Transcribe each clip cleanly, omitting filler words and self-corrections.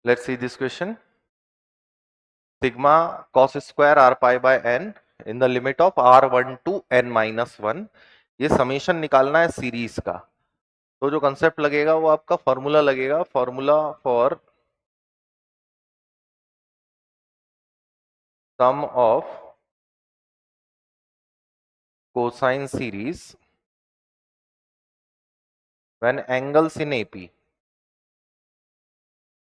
Let's see this question. Sigma cos square r pi by n in the limit of r1 to n minus 1. ये summation निकालना है series का। तो जो concept लगेगा वो आपका फॉर्मूला लगेगा, formula for sum of cosine series when angles in AP.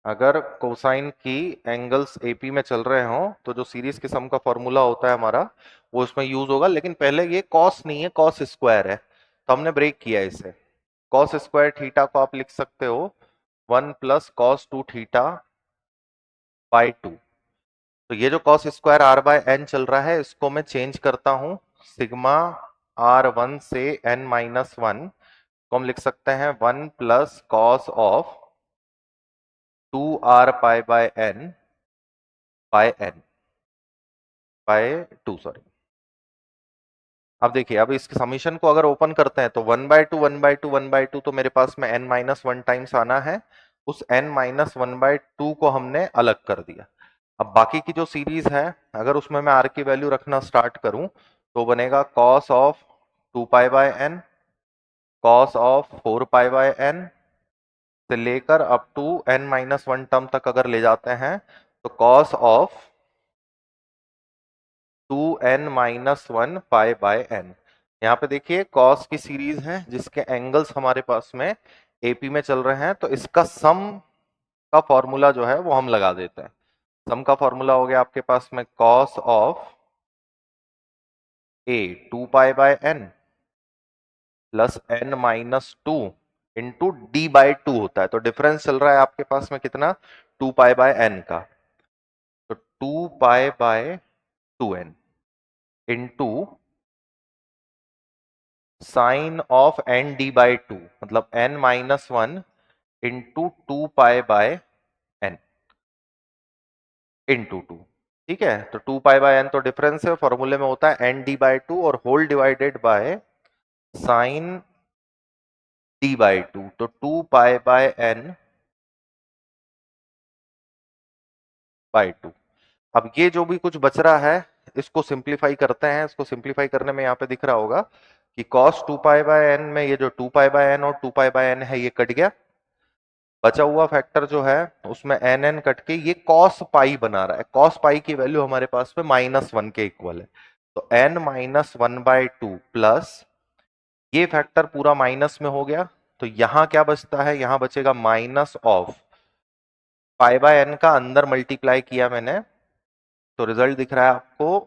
अगर कोसाइन की एंगल्स एपी में चल रहे हो तो जो सीरीज के सम का फॉर्मूला होता है हमारा वो इसमें यूज होगा। लेकिन पहले ये कॉस नहीं है, कॉस स्क्वायर है, तो हमने ब्रेक किया इसे। कॉस स्क्वायर थीटा को आप लिख सकते हो 1 प्लस कॉस 2 थीटा बाई 2। तो ये जो cos square r by n चल रहा है इसको मैं चेंज करता हूं सिग्मा r1 से n माइनस 1 को हम लिख सकते हैं 1 plus cos of 2r pi by n by n by 2 sorry. अब देखिए, अब इस समीशन को अगर ओपन करते हैं तो 1/2 1/2 1/2 तो मेरे पास में n माइनस 1 टाइम्स आना है। उस n माइनस 1/2 को हमने अलग कर दिया। अब बाकी की जो सीरीज है अगर उसमें मैं r की वैल्यू रखना स्टार्ट करूं तो बनेगा cos of 2 pi by n, cos of 4 pi by n से लेकर up to n minus 1 term तक अगर ले जाते हैं तो cos of 2n minus 1 pi by n। यहाँ पे देखिए कॉस की सीरीज है जिसके एंगल्स हमारे पास में एपी में चल रहे हैं, तो इसका सम का फॉर्मूला जो है वो हम लगा देते हैं। सम का फॉर्मूला हो गया आपके पास में cos of A 2 pi by n plus n minus 2 into D by 2 होता है। तो डिफरेंस चल रहा है आपके पास में कितना, 2 पाई बाय n का। तो 2 pi bye 2n into sine of n D by 2 मतलब n minus 1 into 2 pi by n into 2। ठीक है, तो 2 पाई बाय n तो डिफरेंस है, फॉर्मूले में होता है n डी बाई 2 और whole divided by sine d by 2। तो 2 पाई बाय n बाई 2। अब ये जो भी कुछ बच रहा है इसको सिंप्लीफाई करते हैं। इसको सिंप्लीफाई करने में यहाँ पे दिख रहा होगा कि cos 2 पाई बाय n में ये जो 2 पाई बाय n और 2 पाई बाय n है ये कट गया। बचा हुआ फैक्टर जो है उसमें एन एन कट के ये कॉस पाई बना रहा है। कॉस पाई की वैल्यू हमारे पास में -1 के इक्वल है। तो n माइनस 1/2 प्लस ये फैक्टर पूरा माइनस में हो गया। तो यहां क्या बचता है, यहां बचेगा minus of pi by n का अंदर मल्टीप्लाई किया मैंने तो रिजल्ट दिख रहा है आपको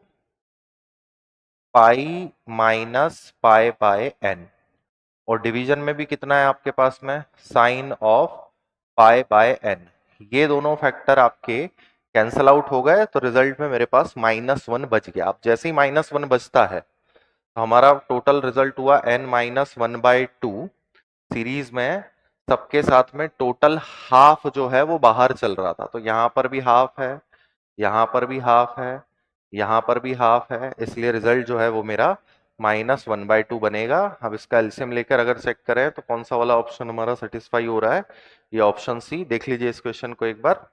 pi minus pi by n. और डिवीजन में भी कितना है आपके पास में sine of pi by n. ये दोनों फैक्टर आपके कैंसल आउट हो गए तो रिजल्ट में मेरे पास -1 बच गया। अब जैसे ही -1 बचता है तो हमारा टोटल रिजल्ट हुआ n माइनस 1/2। सीरीज में सबके साथ में टोटल हाफ जो है वो बाहर चल रहा था, तो यहां पर भी हाफ है, यहां पर भी हाफ है, यहां पर भी हाफ है, इसलिए रिजल्ट जो है वो मेरा -1/2 बनेगा। अब इसका एलसीएम लेकर अगर चेक करें तो कौन सा वाला ऑप्शन हमारा सेटिस्फाई हो रहा है, ये ऑप्शन सी। देख लीजिए इस क्वेश्चन को एक बार।